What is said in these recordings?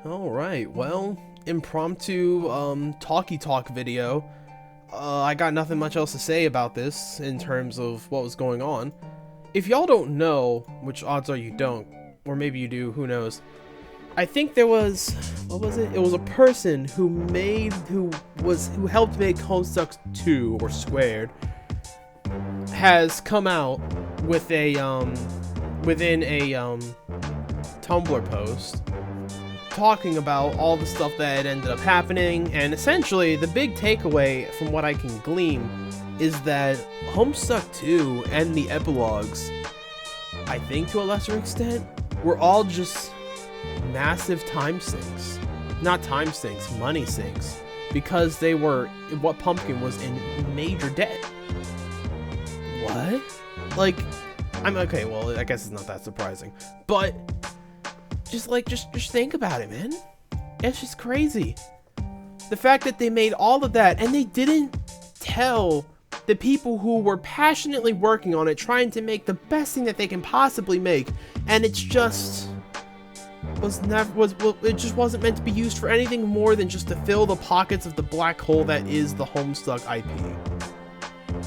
Alright, well, impromptu, talky talk video. I got nothing much else to say about this in terms of what was going on. If y'all don't know, which odds are you don't, or maybe you do, who knows. I think there was, what was it? It was a person who helped make Homestuck 2, or Squared, has come out with a, within a, Tumblr post, talking about all the stuff that ended up happening, and essentially the big takeaway from what I can glean is that Homestuck 2 and the epilogues, I think to a lesser extent, were all just massive time sinks. Not time sinks, money sinks, because they were, what Pumpkin was in major debt. What? Like, I'm okay, well, I guess it's not that surprising, but just think about it, man. It's just crazy. The fact that they made all of that and they didn't tell the people who were passionately working on it, trying to make the best thing that they can possibly make, and it's just it just wasn't meant to be used for anything more than just to fill the pockets of the black hole that is the Homestuck IP.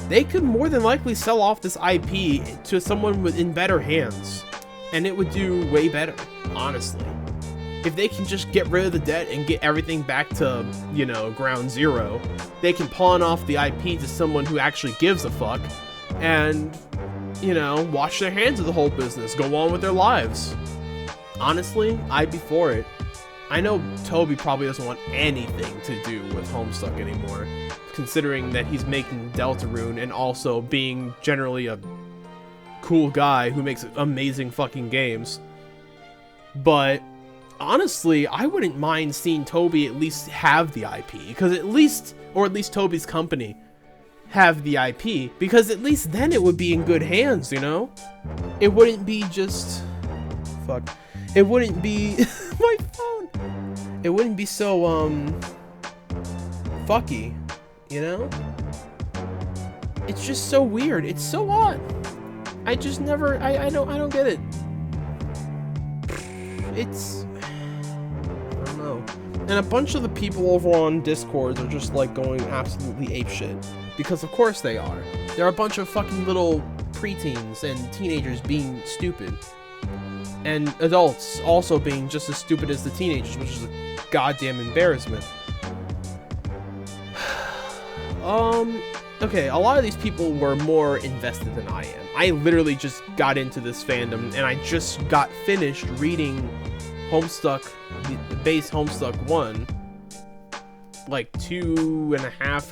They could more than likely sell off this IP to someone in better hands, and it would do way better, honestly. If they can just get rid of the debt and get everything back to, you know, ground zero, they can pawn off the IP to someone who actually gives a fuck and, you know, wash their hands of the whole business, go on with their lives. Honestly, I'd be for it. I know Toby probably doesn't want anything to do with Homestuck anymore, considering that he's making Deltarune and also being generally a cool guy who makes amazing fucking games. But honestly, I wouldn't mind seeing Toby at least have the IP, because at least Toby's company have the IP, because at least then it would be in good hands, you know? It wouldn't be just it wouldn't be my phone. It wouldn't be so fucky, you know? It's just so weird. It's so odd. I just never I don't get it. It's, I don't know. And a bunch of the people over on Discord are just like going absolutely apeshit, because of course they are. They're a bunch of fucking little preteens and teenagers being stupid, and adults also being just as stupid as the teenagers, which is a goddamn embarrassment. Okay, a lot of these people were more invested than I am. I literally just got into this fandom, and I just got finished reading Homestuck, the base Homestuck 1, like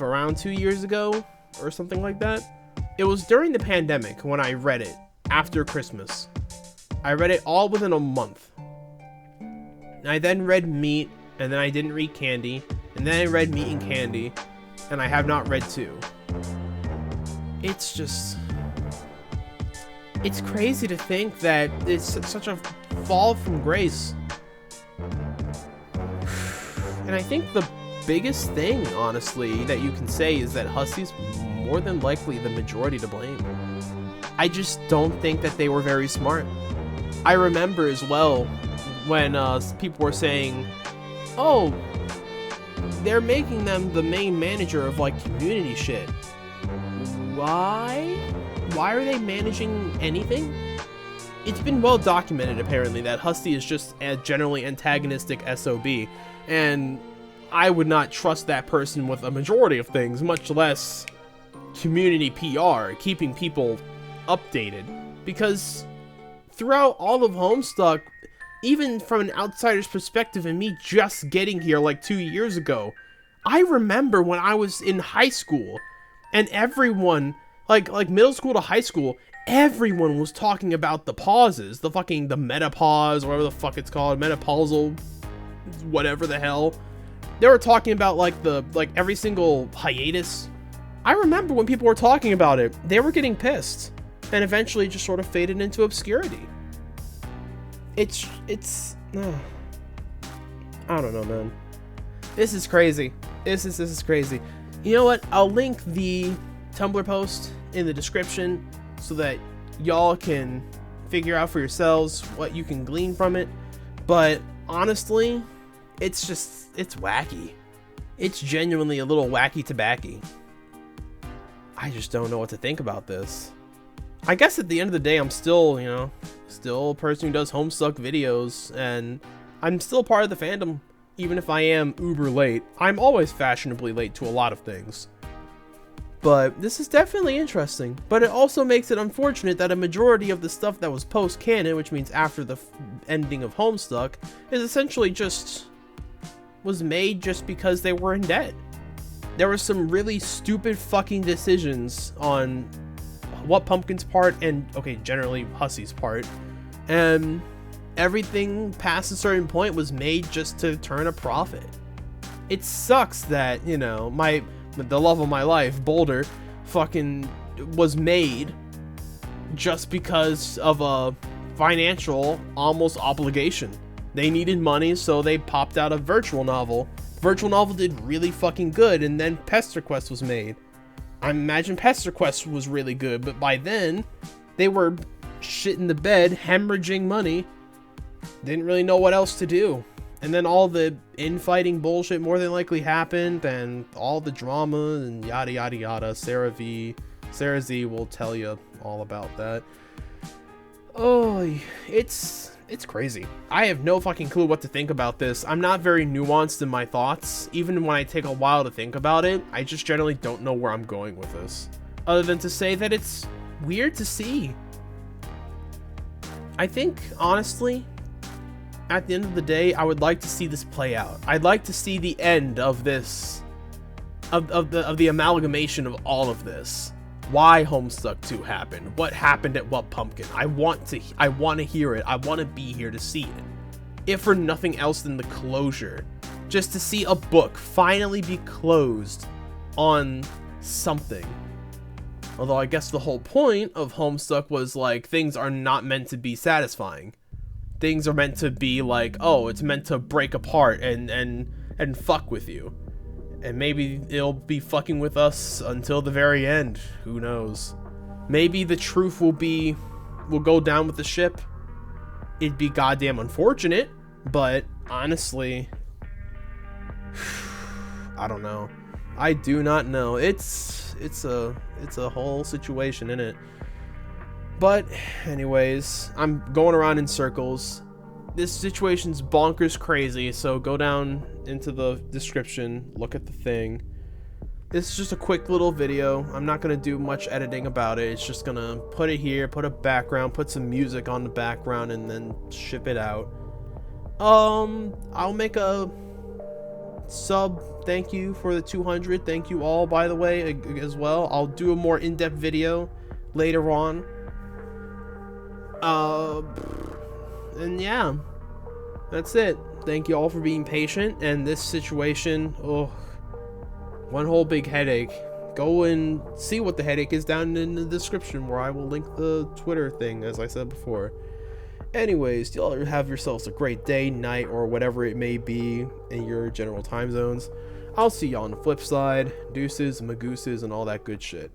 around 2 years ago, or something like that. It was during the pandemic when I read it, after Christmas. I read it all within a month. I then read Meat, and then I didn't read Candy, and then I read Meat and Candy, and I have not read 2. It's just, it's crazy to think that it's such a fall from grace. And I think the biggest thing, honestly, that you can say is that Hussey's more than likely the majority to blame. I just don't think that they were very smart. I remember as well when people were saying, oh, they're making them the main manager of like community shit. Why? Why are they managing anything? It's been well documented, apparently, that Hussey is just a generally antagonistic SOB, and I would not trust that person with a majority of things, much less community PR, keeping people updated. Because throughout all of Homestuck, even from an outsider's perspective and me just getting here like 2 years ago, I remember when I was in high school, and everyone, like middle school to high school, everyone was talking about the pauses, the metapause, or whatever the fuck it's called, menopausal, whatever the hell. They were talking about like every single hiatus. I remember when people were talking about it, they were getting pissed, and eventually just sort of faded into obscurity. It's I don't know, man. This is crazy. This is crazy. You know what? I'll link the Tumblr post in the description so that y'all can figure out for yourselves what you can glean from it. But honestly, it's wacky. It's genuinely a little wacky tobacco. I just don't know what to think about this. I guess at the end of the day, I'm still, still a person who does Homestuck videos, and I'm still part of the fandom, even if I am uber late. I'm always fashionably late to a lot of things. But this is definitely interesting. But it also makes it unfortunate that a majority of the stuff that was post-canon, which means after the ending of Homestuck, is essentially was made just because they were in debt. There were some really stupid fucking decisions on What Pumpkin's part and, okay, generally Hussey's part. And everything past a certain point was made just to turn a profit. It sucks that, the love of my life, Boldir, fucking was made just because of a financial almost obligation. They needed money, so they popped out a virtual novel. Virtual novel did really fucking good, and then Pester Quest was made. I imagine Pester Quest was really good, but by then, they were shitting the bed, hemorrhaging money, didn't really know what else to do. And then all the infighting bullshit more than likely happened, and all the drama and yada yada yada. Sarah Z will tell you all about that. Oh, it's crazy. I have no fucking clue what to think about this. I'm not very nuanced in my thoughts. Even when I take a while to think about it, I just generally don't know where I'm going with this. Other than to say that it's weird to see. I think, honestly, at the end of the day, I would like to see this play out. I'd like to see the end of this, of the amalgamation of all of this. Why Homestuck 2 happened, what happened at What Pumpkin. I want to hear it. I want to be here to see it. If for nothing else than the closure. Just to see a book finally be closed on something. Although I guess the whole point of Homestuck was like, things are not meant to be satisfying. Things are meant to be like, oh, it's meant to break apart and fuck with you. And maybe it'll be fucking with us until the very end. Who knows? Maybe the truth will go down with the ship. It'd be goddamn unfortunate, but honestly, I don't know. I do not know. It's a whole situation, isn't it? But anyways, I'm going around in circles. This situation's bonkers crazy, so go down into the description, look at the thing. This is just a quick little video. I'm not going to do much editing about it. It's just going to put it here, put a background, put some music on the background, and then ship it out. I'll make a sub thank you for the 200. Thank you all, by the way, as well. I'll do a more in-depth video later on. And yeah, that's it. Thank you all for being patient. And this situation, one whole big headache. Go and see what the headache is down in the description, where I will link the Twitter thing, as I said before. Anyways, y'all have yourselves a great day, night, or whatever it may be in your general time zones. I'll see y'all on the flip side. Deuces, magooses, and all that good shit.